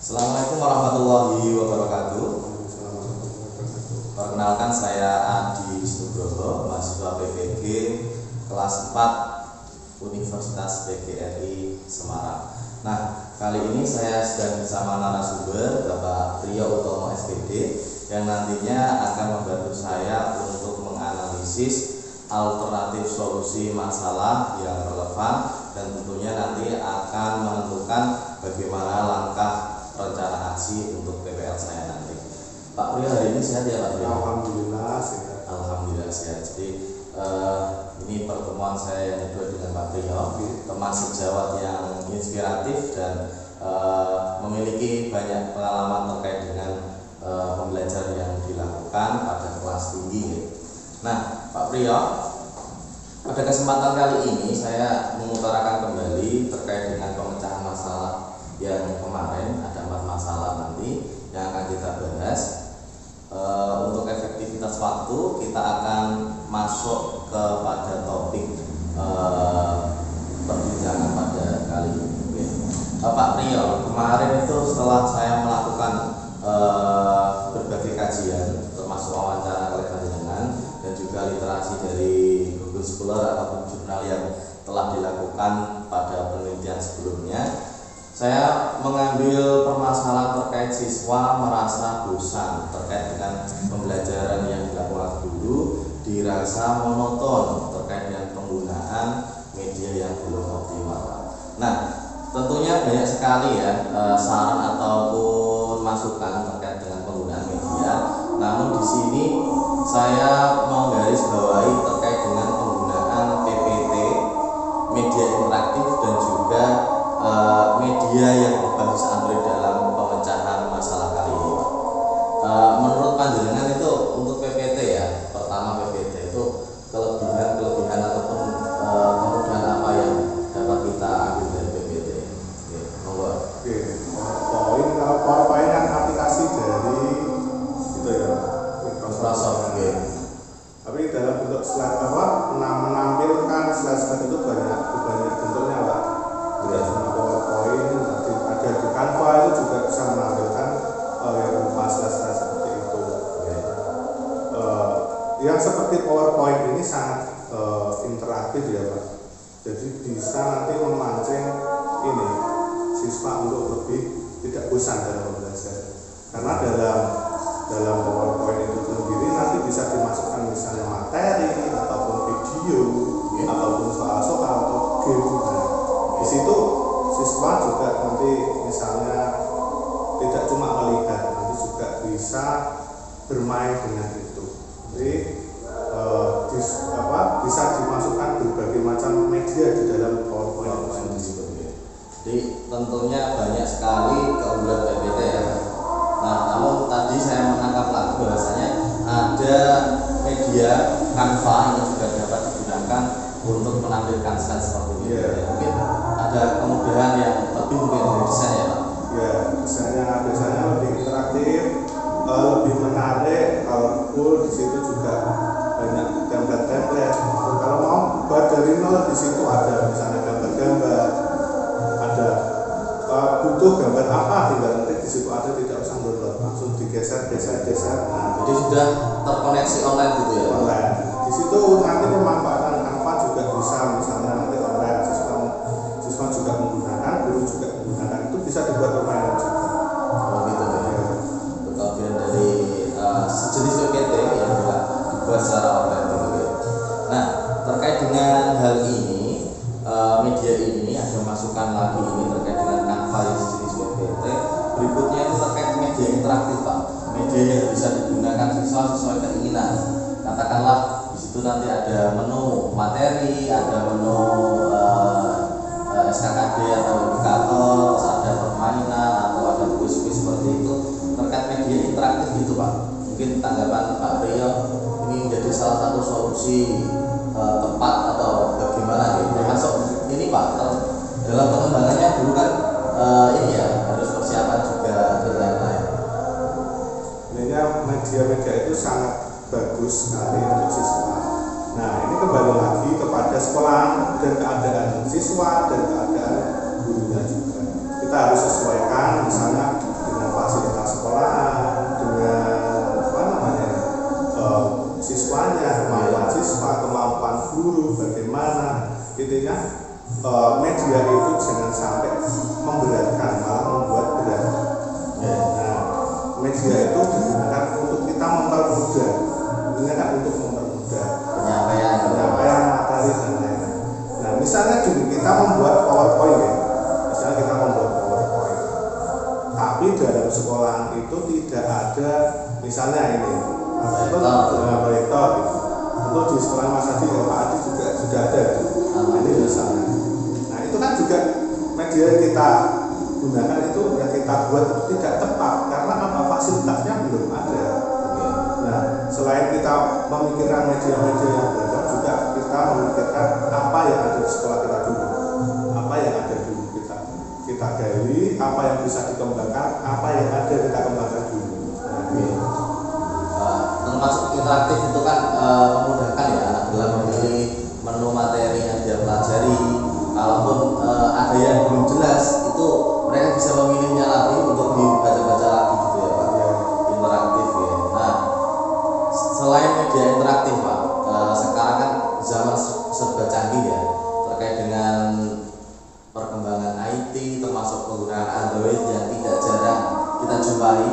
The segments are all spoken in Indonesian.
Assalamualaikum warahmatullahi wabarakatuh. Perkenalkan, saya Adi Nugroho, mahasiswa PPG kelas 4 Universitas PGRI Semarang. Nah, kali ini saya sedang bersama narasumber Bapak Priyo Utomo SPD yang nantinya akan membantu saya untuk menganalisis alternatif solusi masalah yang relevan dan tentunya nanti akan menentukan bagaimana langkah rencana aksi untuk PPL saya nanti. Pak Priyo hari ini sehat ya Pak Priyo? Alhamdulillah sehat. Alhamdulillah sehat. Jadi ini pertemuan saya yang kedua dengan Pak Priyo, teman sejawat yang inspiratif dan memiliki banyak pengalaman terkait dengan pembelajaran yang dilakukan pada kelas tinggi. Nah, Pak Priyo, pada kesempatan kali ini saya mengutarakan kembali terkait dengan pemecahan masalah yang kemarin. Ada 4 masalah nanti yang akan kita bahas. Untuk efektivitas waktu kita akan masuk kepada topik perbincangan pada kali ini. Pak Priyo, kemarin itu setelah saya melakukan berbagai kajian termasuk wawancara oleh panjenengan dan juga literasi dari Google Scholar ataupun jurnal yang telah dilakukan pada penelitian sebelumnya, saya mengambil permasalahan terkait siswa merasa bosan terkait dengan pembelajaran yang dilakukan dulu, dirasa monoton terkait dengan penggunaan media yang belum optimal. Nah, tentunya banyak sekali ya saran ataupun masukan terkait dengan penggunaan media. Namun di sini saya menggarisbawahi terkait dengan penggunaan PPT, media interaktif dan juga media yang berbasis Android dalam pemecahan masalah kali ini. Menurut panjenengan itu untuk PPT ya, pertama PPT itu kelebihan ataupun kemudahan apa yang dapat kita ambil dari PPT? Oke, PowerPoint, kalau PowerPoint kan aplikasi dari itu ya, Microsoft. Tapi dalam bentuk slide menampilkan slide itu banyak bentuknya Pak. Tidak cuma PowerPoint, nanti ada di Canva itu juga bisa menampilkan slide seperti itu. Yang seperti PowerPoint ini sangat interaktif ya Pak. Jadi bisa nanti memancing siswa untuk lebih tidak bosan dalam belajar. Karena dalam PowerPoint itu sendiri nanti bisa dimasukkan misalnya materi ataupun video ataupun soal-soal atau game. Di situ siswa juga nanti misalnya tidak cuma melihat, nanti juga bisa bermain dengan itu. Jadi bisa dimasukkan berbagai macam media di dalam PowerPoint itu sendiri. Jadi tentunya banyak sekali keunggulan PPT ya. Nah, namun tadi saya menangkap lagi bahwasanya ada media Canva yang juga dapat digunakan untuk menampilkan slide seperti ini. Mungkin ada kemudahan yang lebih mungkin dari desain ya Pak? Ya, desainnya biasanya lebih interaktif, lebih menarik, colorful. Di situ juga banyak template-template. Kalau mau buat dari nol, di situ ada misalnya gambar-gambar, ada butuh gambar apa, tinggal nanti di situ ada, tidak usah download, langsung digeser. Nah, jadi sudah terkoneksi online gitu ya? Online. Di situ nanti pemanfaatan Canva juga bisa, misalnya nanti online siswa juga menggunakan, guru juga menggunakan, itu bisa dibuat online juga. Oh gitu ya. Kelebihan dari sejenis PPT yang juga dibuat secara online gitu ya. Nah, terkait dengan hal ini, media ini ada masukan lagi ini terkait dengan Canva yang sejenis PPT. Berikutnya itu terkait media interaktif Pak. Media yang bisa digunakan siswa sesuai keinginan. Katakanlah di situ nanti ada menu materi, ada menu SKKD atau indikator, ada permainan atau ada kuis-kuis seperti itu. Terkait media interaktif gitu Pak. Mungkin tanggapan Pak Priyo ini menjadi salah satu solusi tepat atau bagaimana gitu. Termasuk ini Pak, dalam pengembangannya dulu kan ini ya harus persiapan juga dan lain-lain. Media itu sangat bagus sekali untuk siswa. Nah, ini kembali lagi kepada sekolah dan keadaan siswa dan keadaan gurunya juga. Kita harus sesuaikan, misalnya itu jangan sampai memberatkan, malah membuat berat. Nah, media itu digunakan untuk kita mempermudah, untuk mempermudah penyampaian materi dan lain-lain. Nah, misalnya juga kita membuat PowerPoint ya, tapi dalam sekolah itu tidak ada misalnya ini proyektor gitu. Untuk di sekolah Mas Adi ya Pak Adi juga sudah ada ini misalnya. Nah itu kan juga media yang kita gunakan itu yang kita buat itu tidak tepat karena apa, fasilitasnya belum ada. Nah selain kita memikirkan media-media yang beragam, juga kita memikirkan apa yang ada di sekolah kita dulu, apa yang ada dulu kita gali, apa yang bisa dikembangkan, apa yang ada kita kembangkan dulu. Termasuk interaktif itu kan memudahkan ya anak dalam memilih menu materi yang dia pelajari. Kalaupun ada yang belum jelas, itu mereka bisa memilihnya lagi untuk dibaca-baca lagi gitu ya Pak. Interaktif ya. Nah, selain media interaktif Pak, sekarang kan zaman serba canggih ya, terkait dengan perkembangan IT, termasuk penggunaan Android yang tidak jarang kita jumpai,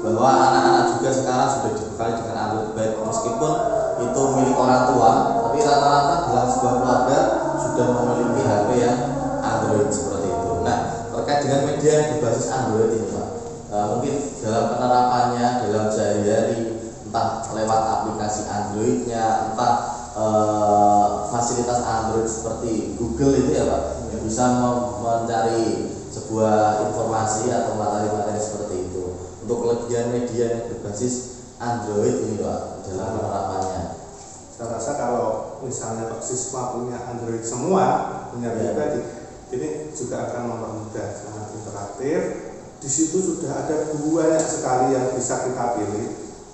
bahwa anak-anak juga sekarang sudah dibekali dengan Android, baik meskipun itu milik orang tua, tapi rata-rata dalam sebuah keluarga sudah memiliki HP yang Android seperti itu. Nah, terkait dengan media yang berbasis Android ini Pak, mungkin dalam penerapannya dalam sehari-hari, entah lewat aplikasi Androidnya, entah fasilitas Android seperti Google itu ya Pak, yang bisa mencari sebuah informasi atau materi-materi seperti itu. Untuk kelebihan media yang berbasis Android ini Pak dalam penerapannya. Saya rasa kalau misalnya siswa punya Android semua, punya pribadi, ini juga akan mempermudah, sangat interaktif. Di situ sudah ada banyak sekali yang bisa kita pilih,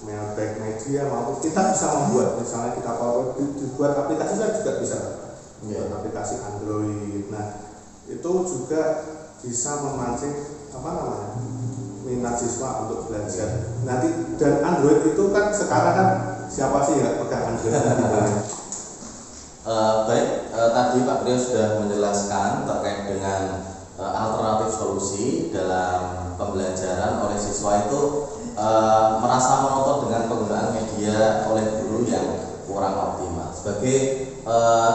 baik media maupun kita bisa membuat, misalnya kita kalau dibuat aplikasi kan juga bisa, aplikasi Android. Nah itu juga bisa memancing minat siswa untuk belajar. Nanti dan Android itu kan sekarang kan siapa sih yang pegang Android? Baik, tadi Pak Priyo sudah menjelaskan terkait dengan alternatif solusi dalam pembelajaran oleh siswa itu merasa monoton dengan penggunaan media oleh guru yang kurang optimal. Sebagai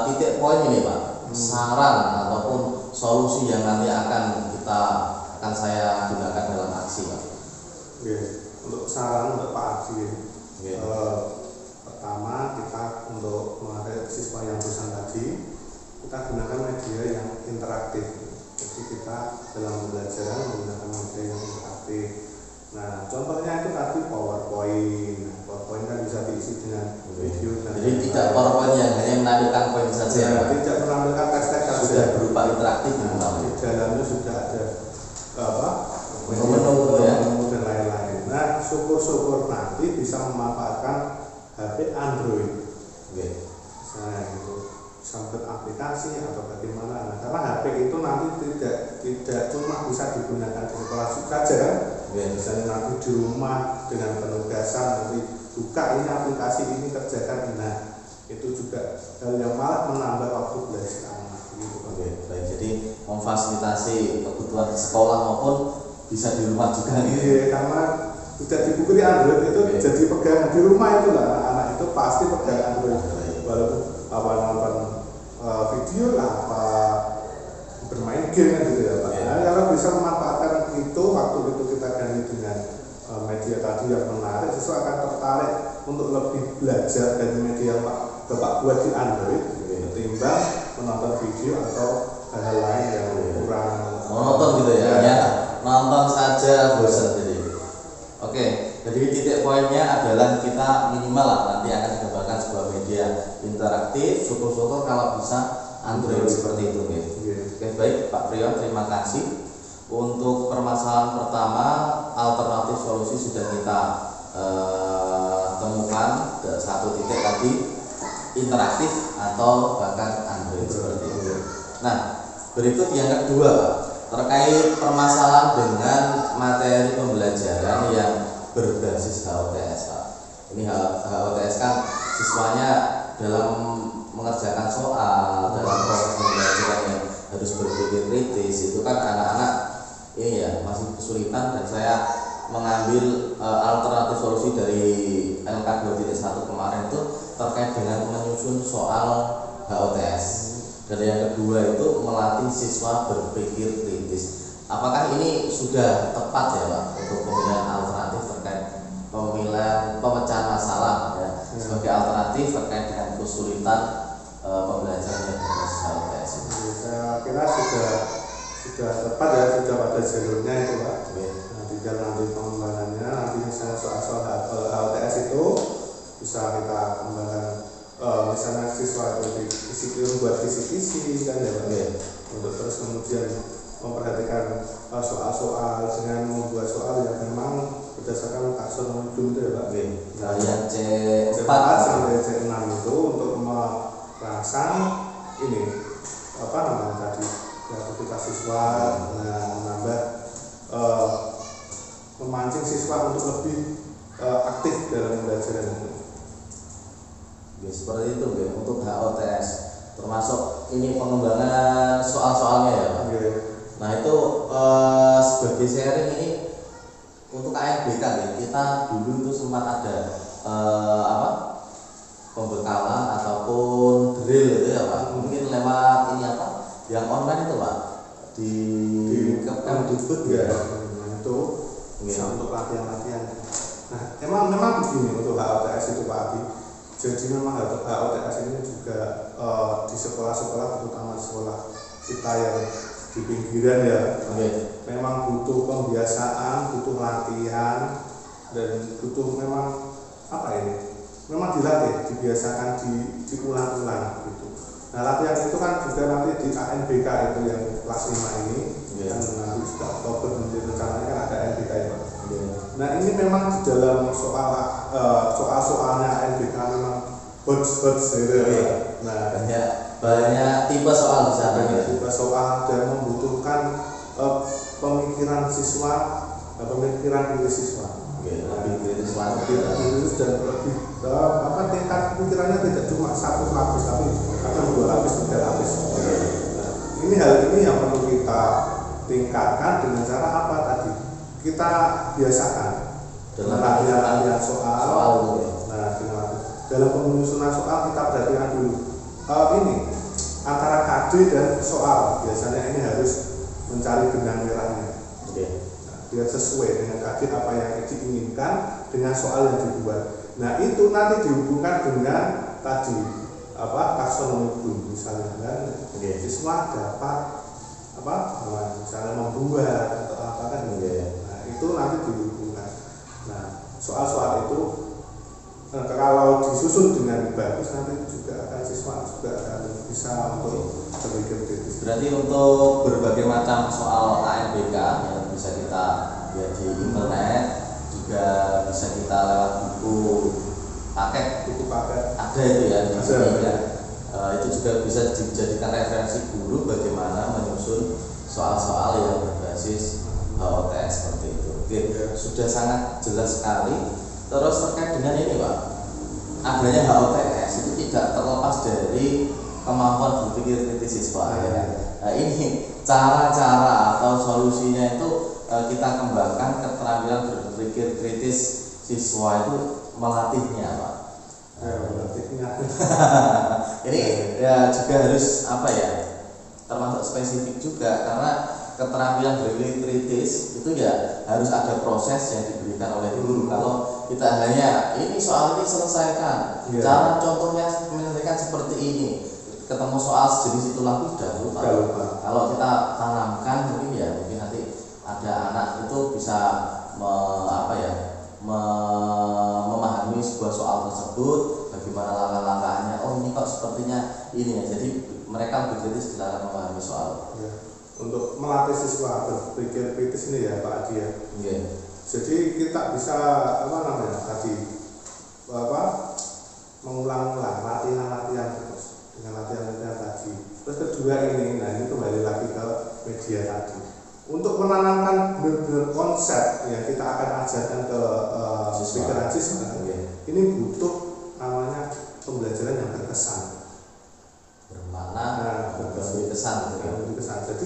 titik poin ini Pak, saran ataupun solusi yang nanti akan saya gunakan dalam aksi Pak. Untuk saran untuk Pak Aksi, pertama kita untuk mengajar siswa yang bosan tadi, kita gunakan media yang interaktif. Jadi kita dalam pembelajaran menggunakan media yang interaktif. Nah, contohnya itu tadi PowerPoint. PowerPoint kan bisa diisi dengan video. Jadi tidak PowerPoint yang hanya menampilkan poin saja. Tidak menampilkan teks-teks saja. Sudah berupa interaktif. Di dalamnya sudah ada menu dan lain-lain. Nah, syukur-syukur nanti bisa memanfaatkan HP Android. Misalnya itu sampai aplikasi atau bagaimana. Nah, karena HP itu nanti tidak cuma bisa digunakan di sekolah saja kan. Misalnya nanti di rumah dengan penugasan nanti buka ini aplikasi ini kerjakan. Nah, itu juga hal yang malah menambah waktu belajar. Baik, jadi memfasilitasi kebutuhan di sekolah maupun bisa di rumah juga. Karena sudah dibukti Android itu jadi pegang di rumah itu lah, anak itu pasti pegang Android. Walaupun nonton video lah, bermain game gitu ya Pak. Nah, kalau bisa memanfaatkan itu, waktu itu kita ganti dengan media tadi yang menarik, siswa akan tertarik untuk lebih belajar dari media yang Bapak buat di Android ketimbang menonton video atau hal-hal lain yang kurang monoton gitu ya. Nonton saja bosan jadi. Oke, jadi titik poinnya adalah kita minimal lah nanti akan dikembangkan sebuah media interaktif, syukur-syukur kalau bisa Android seperti itu. Oke, baik Pak Priyo, terima kasih. Untuk permasalahan pertama, alternatif solusi sudah kita temukan satu titik tadi, interaktif atau bahkan Android seperti itu. Nah, berikut yang kedua Pak, terkait permasalahan dengan materi pembelajaran yang berbasis HOTS Pak. Ini HOTS kan siswanya dalam mengerjakan soal dalam proses pembelajaran yang harus berpikir kritis, itu kan anak-anak ini ya masih kesulitan, dan saya mengambil alternatif solusi dari LK 2.1 kemarin itu terkait dengan menyusun soal HOTS. Dan yang kedua itu melatih siswa berpikir kritis. Apakah ini sudah tepat ya Pak untuk pemilihan alternatif terkait pemilihan pemecahan masalah ya, sebagai alternatif terkait dengan kesulitan pembelajaran yang berbasis HOTS ini? Saya kira sudah tepat ya, sudah pada jalurnya itu Pak. Nah, tinggal nanti pengembangannya, nanti misalnya soal-soal HOTS itu bisa kita kembangkan, misalnya siswa itu disiplin buat kisi-kisi kan ya Pak, untuk terus kemudian memperhatikan soal-soal dengan membuat soal yang memang berdasarkan taksonomi itu ya Pak. Nah, yang C4 sampai C6 itu untuk merangsang ini apa namanya tadi, kreativitas siswa, menambah memancing siswa untuk lebih aktif dalam pembelajaran itu. Ya, seperti itu ya, untuk HOTS termasuk ini pengembangan soal-soalnya ya Pak. Nah itu sebagai sharing ini untuk ANBK ya, kita dulu itu sempat ada pembekalan ataupun drill itu ya Pak, mungkin lewat ini apa yang online itu Pak, di Kemdikbud ya, itu bisa untuk latihan-latihan. Nah memang begini untuk HOTS itu Pak Adi, jadi memang HOTS ini juga di sekolah-sekolah, terutama sekolah kita yang di pinggiran ya, memang butuh pembiasaan, butuh latihan, dan butuh memang apa ini, memang dilatih, dibiasakan, diulang-ulang gitu. Nah latihan itu kan juga nanti di ANBK itu yang kelas 5 ini, kan nanti sudah Oktober nanti rencananya kan ada ANBK itu. Nah ini memang di dalam soal-soalnya ANBK memang hot gitu. Nah banyak tipe soal di sana. Tipe soal dan membutuhkan pemikiran siswa, pemikiran kritis siswa. Lebih kritis lagi. Kritis dan lebih tingkat pemikirannya tidak cuma 1 lapis, tapi akan 2 lapis, 3 lapis. Nah, hal ini yang perlu kita tingkatkan dengan cara apa tadi? Kita biasakan dengan latihan soal. Nah, dalam penyusunan soal kita perhatikan dulu. Ini antara KD dan soal biasanya ini harus mencari benang merahnya. Nah, biar sesuai dengan KD apa yang diinginkan dengan soal yang dibuat. Nah itu nanti dihubungkan dengan tadi taksonomi Bloom misalnya kan, siswa dapat misalnya membuat atau apa kan. Nah itu nanti dihubungkan. Nah soal-soal itu kalau disusun dengan bagus nanti juga akan siswa juga akan bisa untuk berpikir kritis. Berarti untuk berbagai macam soal ANBK yang bisa kita lihat di internet, juga bisa kita lewat buku paket ada itu ya di sini ya. Itu juga bisa dijadikan referensi guru bagaimana menyusun soal-soal yang berbasis HOTS seperti itu. Oke, sudah sangat jelas sekali. Terus terkait dengan ini Pak, adanya HOTS itu tidak terlepas dari kemampuan berpikir kritis siswa ya. Nah, ini cara-cara atau solusinya itu kita kembangkan keterampilan berpikir kritis siswa itu melatihnya Pak. Melatihnya. Ini ya juga harus termasuk spesifik juga, karena keterampilan berpikir kritis itu ya harus ada proses yang diberikan oleh guru. Kalau kita hanya ini soal ini selesaikan, cara contohnya menyelesaikan seperti ini, ketemu soal sejenis itu lagi sudah lupa. Kalau kita tanamkan mungkin nanti ada anak itu bisa memahami sebuah soal tersebut, bagaimana langkah-langkahnya. Oh ini kok sepertinya ini ya. Jadi mereka lebih kritis dalam memahami soal. Untuk melatih siswa berpikir kritis ini ya Pak Adi ya. Jadi kita bisa mengulang-ulang latihan terus dengan latihan tadi. Terus kedua ini kembali lagi ke media tadi. Untuk menanamkan benar-benar konsep yang kita akan ajarkan ke pikiran siswa, ini butuh namanya pembelajaran yang berkesan, bermakna, berkesan.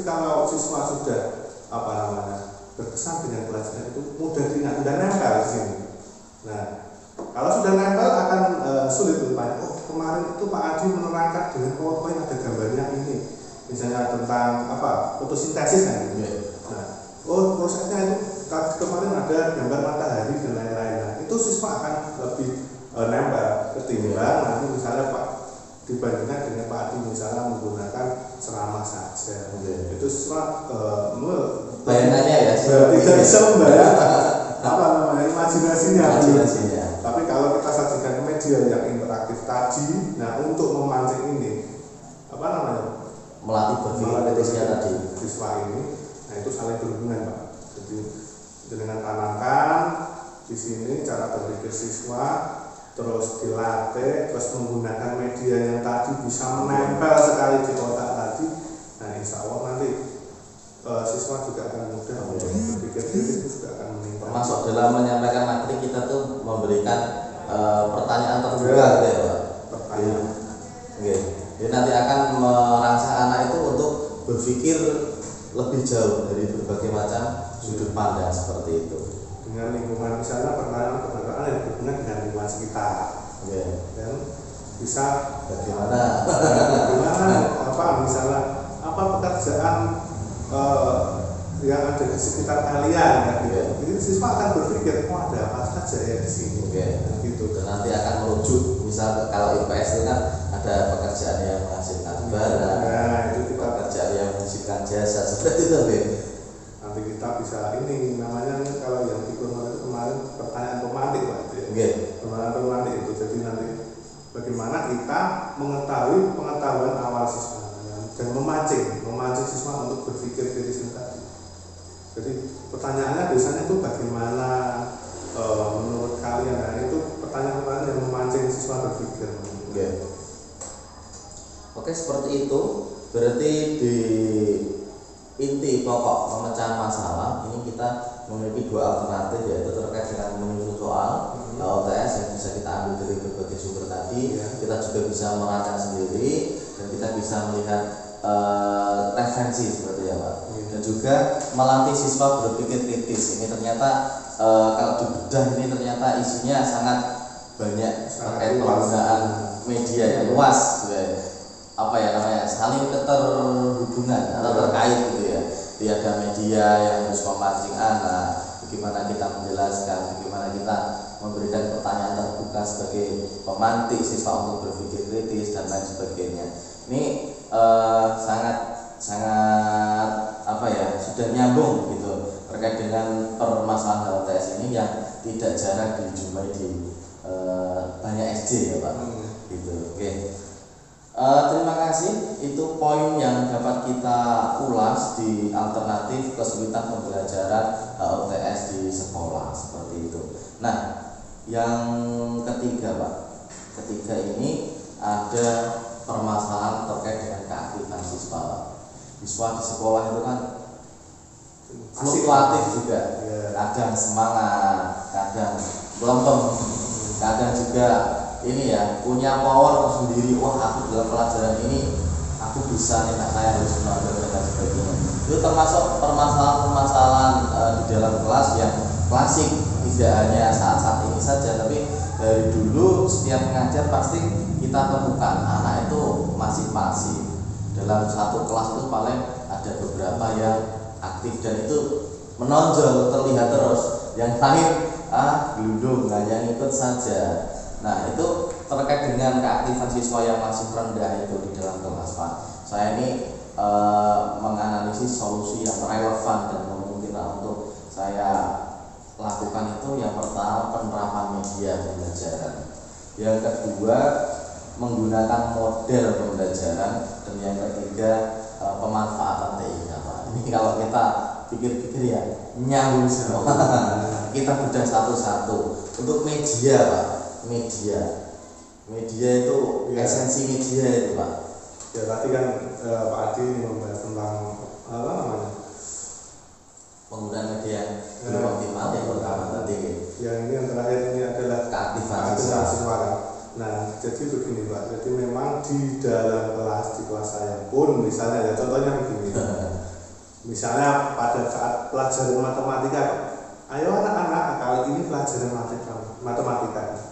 kalau siswa sudah berkesan dengan pelajaran itu mudah diingat dan nempel di sini. Nah, kalau sudah nempel akan sulit lupa. Oh, kemarin itu Pak Adi menerangkan dengan PowerPoint ada gambarnya ini, misalnya tentang fotosintesis kan gitu. Nah, oh prosesnya itu kemarin ada gambar matahari dan lain-lain. Nah, itu siswa akan lebih nempel ketimbang nanti misalnya Pak dibandingkan dengan Pak Adi misalnya menggunakan ceramah saja. Itu siswa bayangannya ya tidak bisa membayangkan imajinasinya. Tapi kalau kita sajikan media yang interaktif tadi, nah untuk memancing ini melatih berpikir kritisnya tadi siswa ini, nah itu saling berhubungan Pak. Jadi dengan tanamkan di sini cara berpikir siswa, terus dilatih, terus menggunakan media yang tadi bisa menempel sekali di otak tadi. Nah insya Allah nanti siswa juga akan mudah untuk berpikir kritis, juga akan meningkat. Termasuk dalam menyampaikan materi kita tuh memberikan pertanyaan terbuka gitu ya Pak. Pertanyaan. Jadi nanti akan merangsang anak itu untuk berpikir lebih jauh dari berbagai macam sudut pandang seperti itu. Dengan lingkungan misalnya pertanyaan yang berhubungan dengan lingkungan sekitar. Dan bisa bagaimana misalnya pekerjaan yang ada di sekitar kalian kan gitu. Jadi siswa akan berpikir ada apa saja ya di sini. Gitu. Dan nanti akan merujuk misal kalau IPS itu kan ada pekerjaan yang menghasilkan barang, itu pekerjaan yang menghasilkan jasa seperti itu. Nanti kita bisa ini namanya kalau yang ikut itu kemarin pertanyaan pemantik Pak. Pertanyaan pemantik itu jadi nanti bagaimana kita mengetahui pengetahuan awal siswa dan memancing siswa untuk berpikir kritis tadi. Jadi pertanyaannya biasanya itu bagaimana menurut kalian? Nah itu pertanyaan-pertanyaan yang memancing siswa berpikir. Oke, seperti itu. Berarti di inti pokok pemecahan masalah ini kita memiliki dua alternatif, yaitu terkait dengan menyusun soal OTS yang bisa kita ambil dari berbagai sumber tadi. Kita juga bisa merancang sendiri dan kita bisa melihat referensi seperti ya Pak. Dan juga melatih siswa berpikir kritis. Ini ternyata kalau dibedah ini ternyata isinya sangat banyak terkait penggunaan media yang luas, saling keterhubungan atau terkait gitu ya. Ada media yang harus memancing anak, bagaimana kita menjelaskan, bagaimana kita memberikan pertanyaan terbuka sebagai pemantik siswa untuk berpikir kritis dan lain sebagainya. Ini sangat sudah nyambung gitu terkait dengan permasalahan LTS ini yang tidak jarang dijumpai di banyak SD ya Pak. Gitu. Oke. Terima kasih. Itu poin yang dapat kita ulas di alternatif kesulitan pembelajaran LTS di sekolah seperti itu. Nah, yang ketiga Pak. Ketiga ini ada permasalahan terkait dengan keaktifan siswa. Siswa di sekolah itu kan fluktuatif juga, kadang semangat, kadang melempem, kadang juga ini ya punya power tersendiri. Wah, aku dalam pelajaran ini aku bisa nih, saya harus mengambil dan sebagainya. Itu termasuk permasalahan di dalam kelas yang klasik, tidak hanya saat-saat ini saja, tapi dari dulu setiap mengajar pasti kita temukan anak itu masih pasif. Dalam satu kelas itu paling ada beberapa yang aktif dan itu menonjol, terlihat terus. Yang lain gelundung, hanya ngikut saja. Nah, itu terkait dengan keaktifan siswa yang masih rendah itu di dalam kelas Pak. Saya ini menganalisis solusi yang relevan dan memungkinkan untuk saya lakukan itu. Yang pertama, penerapan media pembelajaran. Yang kedua, menggunakan model pembelajaran. Dan yang ketiga, pemanfaatan TIK Pak. Ini kalau kita pikir-pikir ya nyambung semua. Kita bedah satu-satu. Untuk media Pak, media itu esensi media itu Pak. Ya tadi kan Pak Adi membahas tentang penggunaan media yang belum optimal yang pertama tadi. Yang ini yang terakhir ini adalah keaktifan siswa. Nah, jadi begini Pak. Jadi memang di dalam kelas, di kelas saya pun misalnya ya contohnya begini. Misalnya pada saat pelajaran matematika, ayo anak-anak kali ini pelajaran matematika.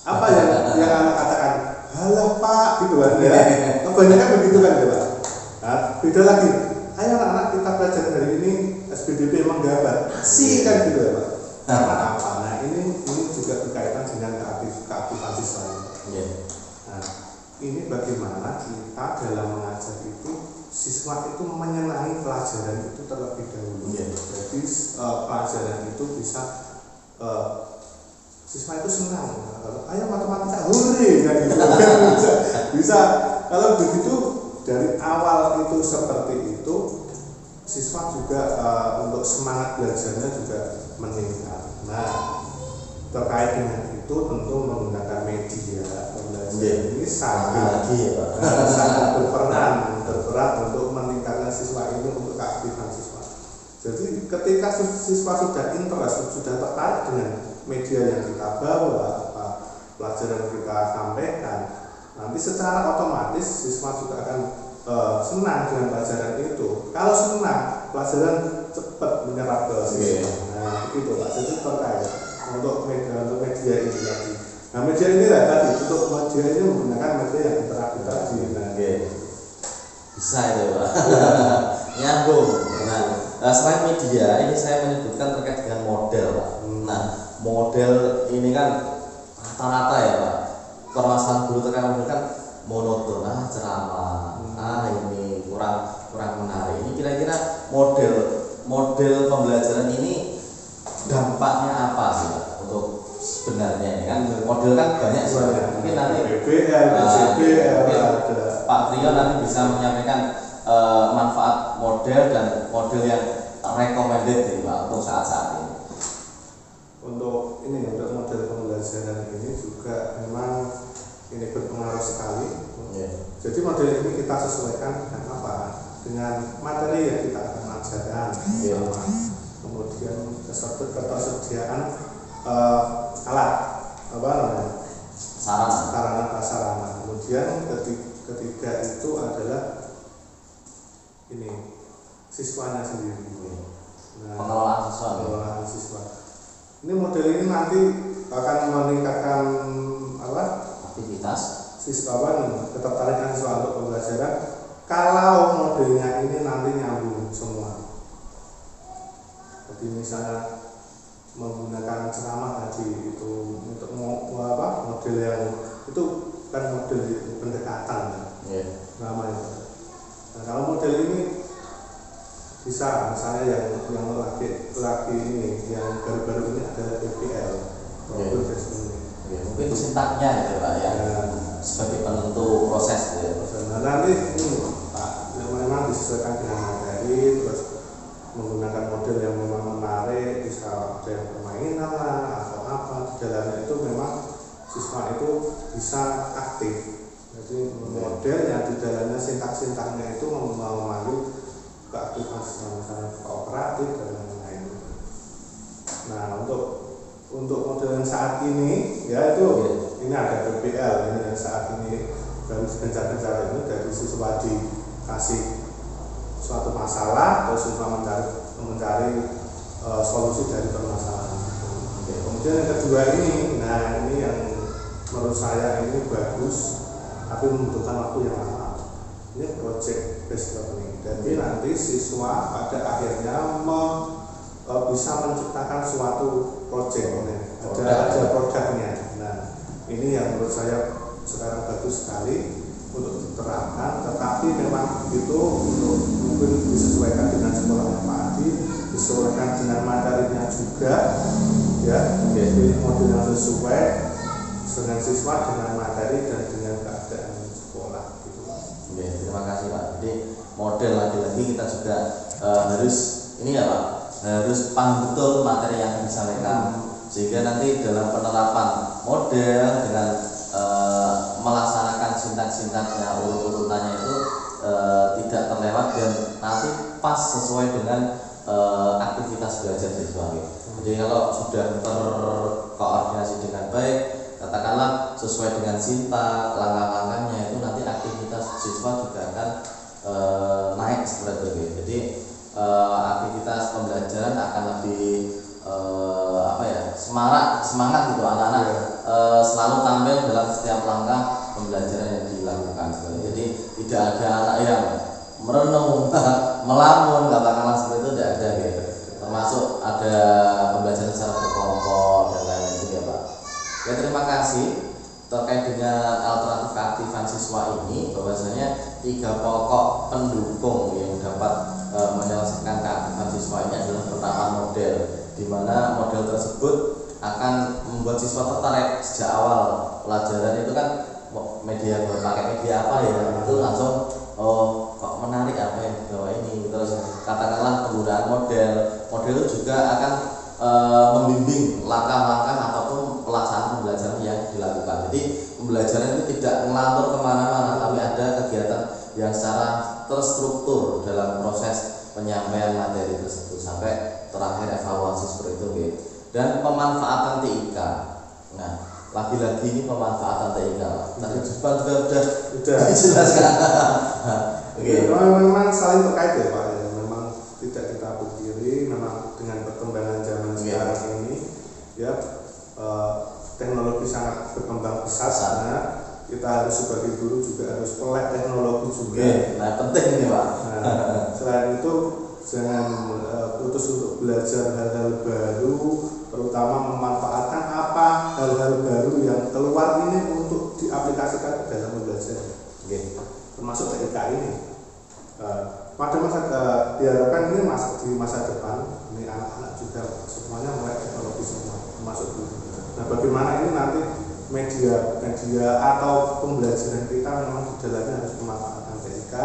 Apa yang anak katakan? Halah Pak, gitu kan ya. Kebanyakan begitu kan ya Pak. Nah, beda lagi. Ayo anak-anak kita belajar hari ini SPDP menggambar. Asik kan gitu ya Pak. Karena apa? Nah ini juga berkaitan dengan keaktifan siswa. Nah, ini bagaimana kita dalam mengajar itu siswa itu menyenangi pelajaran itu terlebih dahulu. Jadi pelajaran itu bisa siswa itu senang. Ayo matematika, hore kan gitu. bisa. Kalau begitu dari awal itu seperti itu, siswa juga untuk semangat belajarnya juga meningkat. Nah, terkait dengan itu tentu menggunakan media pembelajaran ini sangat berperan untuk meningkatkan siswa ini untuk keaktifan siswa. Jadi ketika siswa sudah interest, sudah tertarik dengan media yang kita bawa, pelajaran yang kita sampaikan, nanti secara otomatis siswa juga akan senang dengan pelajaran itu. Kalau senang, pelajaran cepat menyerap ke siswa. Nah, begitu Pak. Jadi terkait untuk media ini tadi. Nah, media ini lah tadi untuk media ini menggunakan media yang interaktif tadi. Nah, bisa itu Pak. Nyambung. Nah, selain media ini saya menyebutkan terkait dengan model Pak. Nah, model ini kan rata-rata ya Pak. Permasalahan guru terkadang kan monoton, ceramah, ini kurang menarik. Ini kira-kira model pembelajaran ini dampaknya apa sih Pak untuk sebenarnya ini kan model kan banyak sih. Mungkin nanti Pak Trio nanti bisa menyampaikan manfaat model dan model yang recommended nih Pak untuk saat-saat ini. Untuk model pembelajaran ini juga memang ini berpengaruh sekali. Jadi model ini kita sesuaikan dengan apa? Dengan materi yang kita akan ajarkan. Kemudian ketersediaan alat sarana prasarana. Kemudian ketiga itu adalah ini siswanya sendiri. Pengelolaan siswa. Ini model ini nanti akan meningkatkan aktivitas siswa, ketertarikan siswa untuk pembelajaran. Kalau modelnya ini nanti nyambung semua. Jadi misalnya menggunakan ceramah tadi itu untuk model yang itu kan model pendekatan namanya. Nah, kalau model ini bisa misalnya yang lagi ini yang baru-baru ini ada PPL. Mungkin sintaknya ya Pak ya. Sebagai penentu proses ya. Nah, nanti ini Pak yang memang disesuaikan dengan materi, terus menggunakan model yang memang menarik, bisa ada yang permainan lah atau apa di dalamnya itu memang siswa itu bisa aktif. Jadi model yang di dalamnya sintak-sintaknya itu memanggil keaktifan misalnya kooperatif dan lain-lain. Nah, untuk model yang saat ini ya itu ini ada PPL ini yang saat ini baru gencar-gencar ini dari siswa dikasih suatu masalah terus siswa mencari solusi dari permasalahan. Kemudian yang kedua ini, nah ini yang menurut saya ini bagus tapi membutuhkan waktu yang lama. Ini project based learning. Jadi nanti siswa pada akhirnya bisa menciptakan suatu project, ada produknya. Nah, ini yang menurut saya sekarang bagus sekali untuk diterapkan. Tetapi memang itu untuk mungkin disesuaikan dengan sekolahnya Pak Adi, disesuaikan dengan materinya juga, ya. Jadi model yang sesuai dengan siswa, dengan materi dan dengan keadaan sekolah. Gitu. Terima kasih Pak. Jadi model lagi-lagi kita juga harus ini ya Pak. Harus paham betul materi yang disampaikan sehingga nanti dalam penerapan model dengan melaksanakan sintak-sintaknya urut-urutannya itu tidak terlewat dan nanti pas sesuai dengan aktivitas belajar siswa. Jadi kalau sudah terkoordinasi dengan baik, katakanlah sesuai dengan sintak langkah-langkahnya itu nanti aktivitas siswa juga akan naik seperti itu. Jadi aktivitas pembelajaran akan lebih semangat gitu anak-anak selalu tampil dalam setiap langkah pembelajaran yang dilakukan. Jadi tidak ada anak yang merenung, melamun, katakanlah seperti itu, tidak ada gitu. Termasuk ada pembelajaran secara berkelompok dan lain-lain itu ya Pak. Ya, terima kasih terkait dengan alternatif keaktifan siswa ini, bahwasanya 3 pokok pendukung yang dapat menyelesaikan keaktifan siswa ini adalah pertama model, di mana model tersebut akan membuat siswa tertarik sejak awal pelajaran itu kan media pakai media apa ya, itu langsung kok menarik apa yang dibawa ini. Terus katakanlah penggunaan model itu juga akan membimbing langkah-langkah ataupun pelaksanaan pembelajaran yang dilakukan. Jadi pembelajaran itu tidak ngelantur kemana-mana, tapi ada kegiatan yang secara terstruktur dalam proses penyampaian materi tersebut sampai terakhir evaluasi seperti itu gitu. Dan pemanfaatan TIK. Nah, lagi-lagi ini pemanfaatan TIK. Tadi juga sudah dijelaskan. Oke. Memang saling terkait ya Pak. Ya. Memang tidak kita pungkiri, memang dengan perkembangan zaman sekarang ini, ya teknologi sangat berkembang pesat. Karena kita harus sebagai guru juga harus melek teknologi juga. Nah, penting ini Pak. Nah, selain itu jangan putus untuk belajar hal-hal baru, terutama memanfaatkan apa hal-hal baru yang keluar ini untuk diaplikasikan ke dalam pembelajaran. Termasuk TIK ini. Pada masa diharapkan ini di masa depan ini anak-anak juga semuanya melek teknologi semua, termasuk guru. Nah, bagaimana ini nanti media atau pembelajaran kita memang di dalamnya harus memanfaatkan TIK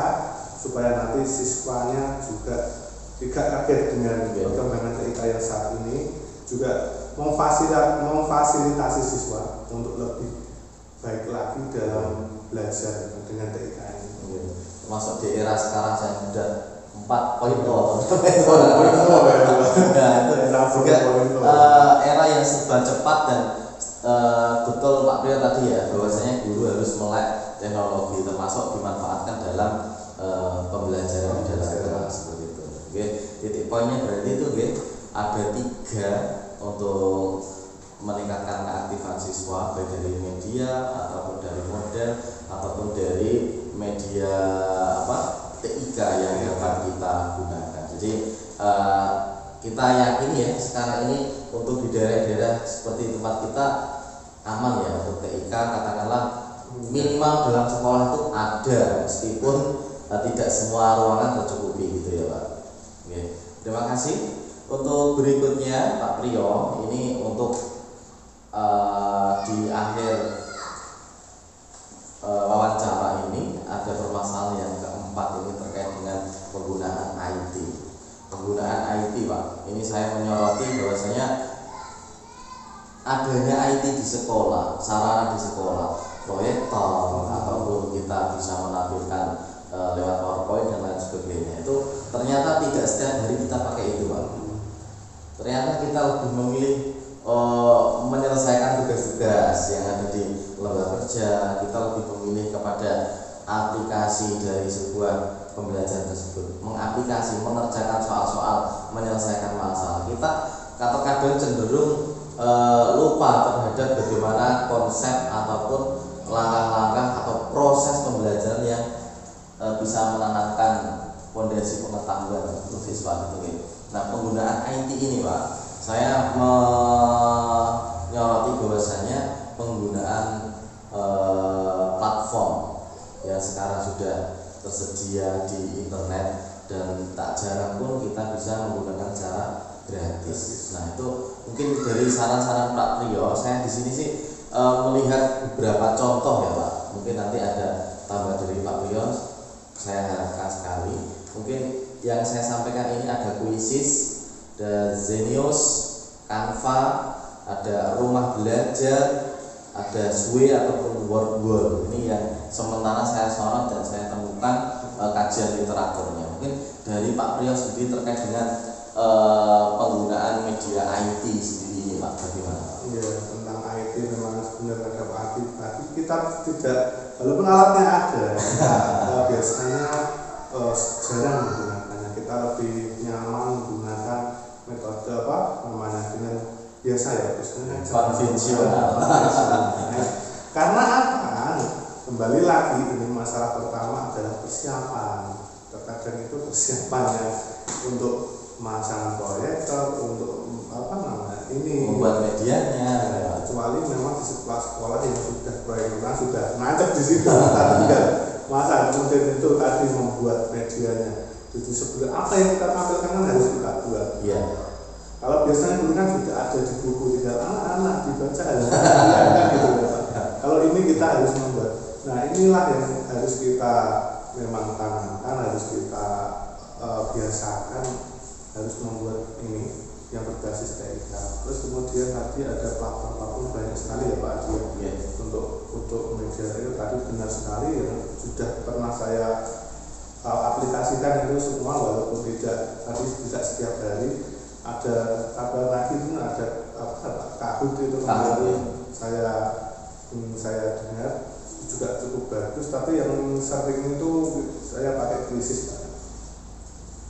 supaya nanti siswanya juga tidak kaget dengan perkembangan TIK yang saat ini, juga memfasilitasi siswa untuk lebih baik lagi dalam belajar dengan TIK ini. Termasuk di era sekarang saya sudah 4.0 nah, itu juga era yang serba cepat dan betul Pak Priyo tadi ya, bahwasanya guru harus melek teknologi, termasuk dimanfaatkan dalam pembelajaran di dalam kelas seperti itu. Titik poinnya berarti itu ada 3 untuk meningkatkan keaktifan siswa, baik dari media ataupun dari model ataupun dari media TIK yang dapat kita gunakan. Jadi kita yakin ya sekarang ini untuk di daerah-daerah seperti tempat kita aman ya untuk TIK, katakanlah minimal dalam sekolah itu ada, meskipun tidak semua ruangan tercukupi gitu ya Pak. Terima kasih. Untuk berikutnya Pak Priyo, ini untuk di akhir wawancara ini ada permasalahan yang keempat, ini terkait dengan penggunaan IT. Penggunaan IT Pak, ini saya menyoroti bahwasanya adanya IT di sekolah, sarana di sekolah, proyektor ataupun kita bisa menampilkan lewat PowerPoint dan lain sebagainya, itu ternyata tidak setiap hari kita pakai itu Pak. Ternyata kita lebih memilih menyelesaikan tugas-tugas yang ada di lembaga kerja, kita lebih memilih kepada aplikasi dari sebuah pembelajaran tersebut, mengaplikasi, mengerjakan soal-soal, menyelesaikan masalah. Kita kadang cenderung lupa terhadap bagaimana konsep ataupun langkah-langkah atau proses pembelajaran yang bisa menanamkan fondasi pengetahuan untuk siswa itu. Nah, penggunaan IT ini Pak, saya menyoroti bahwasanya penggunaan platform yang sekarang sudah tersedia di internet, dan tak jarang pun kita bisa menggunakan cara gratis. Nah, itu mungkin dari saran-saran Pak Priyo, saya di sini sih melihat beberapa contoh ya Pak. Mungkin nanti ada tambah dari Pak Priyo, saya harapkan sekali. Mungkin yang saya sampaikan ini ada Quizzes, ada Zenius, Canva, ada Rumah Belajar, ada Sway ataupun Wordwall. Ini yang sementara saya sorot dan saya temukan kajian literaturnya. Mungkin dari Pak Priyo sendiri terkait dengan penggunaan media IT sendiri ini Pak, bagaimana? Iya, tentang IT memang sebenarnya ada Pak, tapi kita tidak, walaupun alatnya ada, kita biasanya jarang menggunakannya. Kita mereka lebih nyaman menggunakan metode apa namanya dengan biasa ya, biasanya konvensional. Karena apa? Kembali lagi ini masalah pertama adalah persiapan. Terkadang itu persiapannya untuk memasang proyektor, untuk apa namanya ini membuat medianya. Kecuali memang di sekolah yang sudah proyektornya sudah nancep di situ, tinggal masa kemudian itu tadi membuat medianya. Jadi sebelum apa yang kita tampilkan kan harus kita buat. Iya. Kalau biasanya dulu kan sudah ada di buku, tinggal anak-anak dibaca harus gitu. Kalau ini kita harus membuat. Nah inilah yang harus kita memang tanamkan, harus kita biasakan, harus membuat ini yang berbasis TIK. Terus kemudian tadi ada platform banyak sekali ya Pak Adi. Yeah. Untuk media itu tadi benar sekali ya, sudah pernah saya aplikasikan itu semua, walaupun tidak setiap hari. Ada kabar lagi itu ada Kahoot itu saya dengar juga cukup bagus, tapi yang sering itu saya pakai Quizzes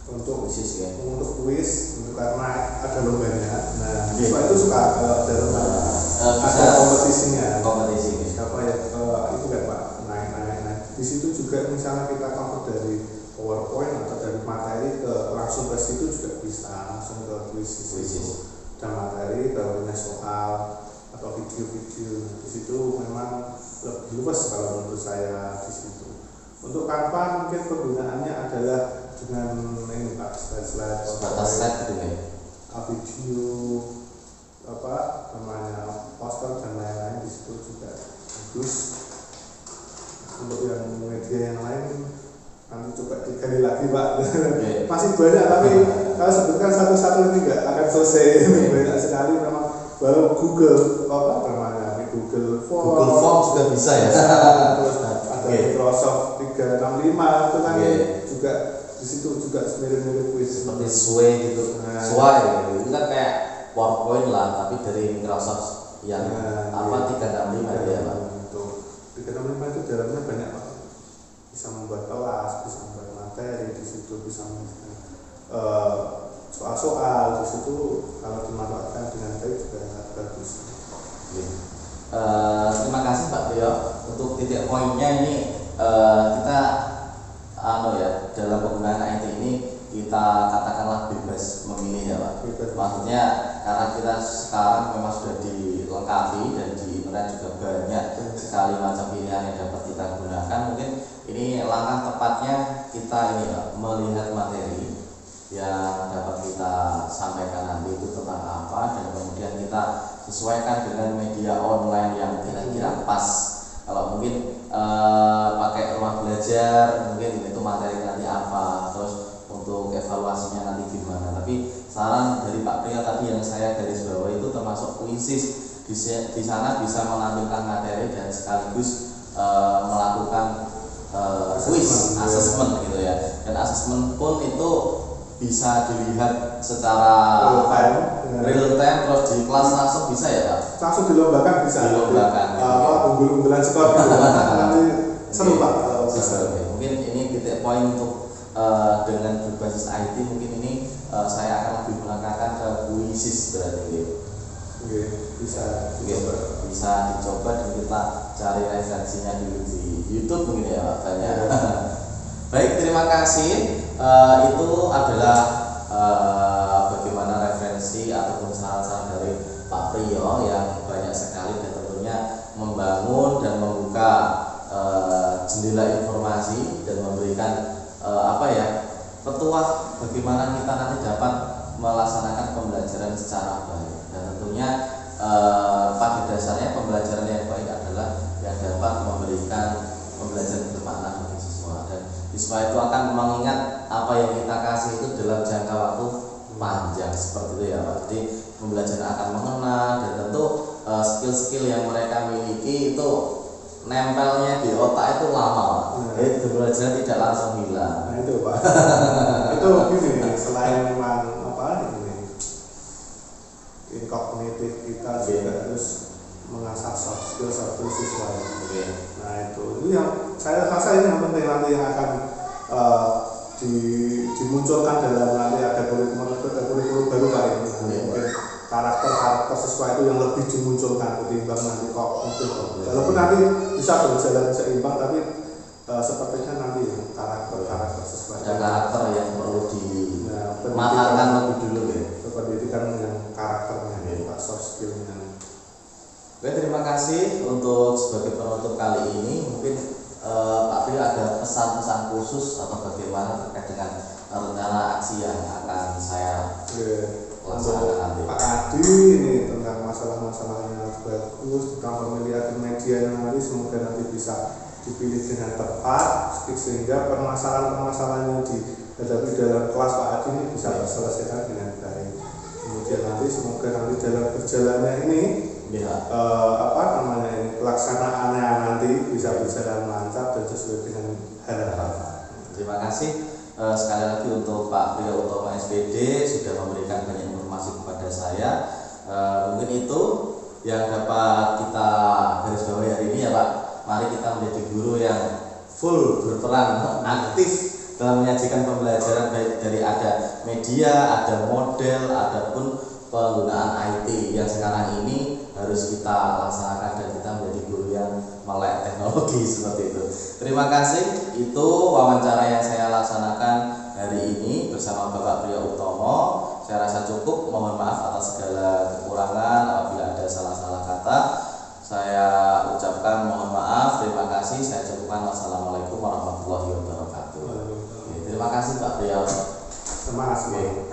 untuk Quizzes ya. Untuk kuis, karena ada lombanya. Nah, siswa itu suka kalau ada lomba, ada kompetisinya. Siapa ya itu kan Pak naik. Di situ juga misalnya kita cover dari PowerPoint atau dari materi ke langsung ke situ juga bisa, langsung ke Quizzes. Dan materi barunya soal atau video-video. Di situ memang lebih luas kalau menurut saya di situ. Untuk Canva mungkin penggunaannya adalah dengan ini Pak, slide gitu ya. Video apa namanya poster dan lain-lain di situ juga bagus. Untuk yang media yang lain nanti coba digali lagi Pak. Okay. Masih banyak tapi kalau sebutkan satu-satu ini nggak akan selesai. Banyak sekali memang. Baru Google apa namanya Google Form juga bisa ya. Terus ada Microsoft 365 itu kan juga di situ juga mirip-mirip quiz seperti Sway gitu. Sway gitu. Itu kan kayak PowerPoint lah tapi dari Microsoft yang 365 ya Pak. Itu 365 itu dalamnya banyak Pak. Bisa membuat kelas, bisa membuat materi di situ, bisa membuat soal-soal di situ, kalau dimanfaatkan dengan baik juga bagus. Terima kasih Pak Tio untuk titik poinnya ini. Kita dalam penggunaan IT ini kita katakanlah bebas memilih ya Pak. Maksudnya karena kita sekarang memang sudah dilengkapi dan di internet juga banyak sekali macam pilihan yang dapat kita gunakan. Mungkin ini langkah tepatnya kita ini Pak, melihat materi yang dapat kita sampaikan nanti itu tentang apa, dan kemudian kita sesuaikan dengan media online yang kira-kira pas. Kalau mungkin pakai rumah belajar, mungkin itu materi nanti apa, terus untuk evaluasinya nanti gimana. Tapi saran dari Pak Priya tadi yang saya garis bawah itu termasuk Quizzes. Di sana bisa menampilkan materi dan sekaligus melakukan quiz, assessment gitu ya. Dan assessment pun itu bisa dilihat secara real time terus di kelas langsung bisa ya Pak? Langsung dilombakan bisa. Unggul-unggulan skor gitu. Nanti seru Pak. Mungkin ini titik poin untuk dengan berbasis IT mungkin ini saya akan lebih menekankan ke Quizzes berarti. Bisa dicoba dan kita cari referensinya dulu di YouTube mungkin ya Pak banyak. Baik, terima kasih. Itu adalah bagaimana referensi ataupun saran-saran dari Pak Priyo yang banyak sekali dan tentunya membangun dan membuka jendela informasi dan memberikan petuah bagaimana kita nanti dapat melaksanakan pembelajaran secara baik. Dan tentunya pada dasarnya pembelajaran yang baik adalah yang dapat memberikan pembelajaran bermakna bagi siswa, dan siswa itu akan mengingat apa yang kita kasih itu dalam jangka waktu panjang seperti itu ya Pak. Jadi pembelajaran akan mengena dan tentu skill-skill yang mereka miliki itu nempelnya di otak itu lama. Jadi pembelajaran tidak langsung hilang. Nah itu Pak. Itu gini, selain memang ini kognitif kita juga harus mengasah soft skill siswa. Nah itu yang saya rasa ini yang penting nanti yang akan dimunculkan dalam nanti ada kurikulum baru Pak ini. Mungkin karakter siswa itu yang lebih dimunculkan ketimbang nanti kok mungkin. Walaupun nanti bisa berjalan seimbang, tapi sepertinya nanti karakter siswa. Ada karakter yang perlu dimatangkan lebih dulu ya. Pendidikan yang karakternya, Pak, soft skill-nya. Oke, terima kasih untuk sebagai penutup kali ini. Mungkin Pak Prio ada pesan-pesan khusus atau bagaimana terkait dengan rencana aksi yang akan saya laksanakan nanti. Pak Adi ini tentang masalah-masalahnya bagus tentang pemilihan media nanti, semoga nanti bisa dipilih dengan tepat sehingga permasalahan-permasalahan yang dihadapi dalam kelas Pak Adi ini bisa terselesaikan dengan baik. Kemudian nanti semoga nanti dalam berjalannya ini pelaksanaannya nanti bisa berjalan lancar dan sesuai dengan harapan. Terima kasih sekali lagi untuk Pak Prio Utomo SPD sudah memberikan banyak informasi kepada saya. Mungkin itu yang dapat kita garis bawahi hari ini ya Pak. Mari kita menjadi guru yang full berperan aktif dalam menyajikan pembelajaran, baik dari ada media, ada model, adapun penggunaan IT yang sekarang ini harus kita laksanakan dan kita menjadi guru yang melek teknologi seperti itu. Terima kasih. Itu wawancara yang saya laksanakan hari ini bersama Bapak Prio Utomo. Saya rasa cukup. Mohon maaf atas segala kekurangan apabila ada salah-salah kata. Saya ucapkan mohon maaf. Terima kasih. Saya cukupkan. Wassalamualaikum warahmatullahi wabarakatuh. Terima kasih Pak Prio. Terima kasih.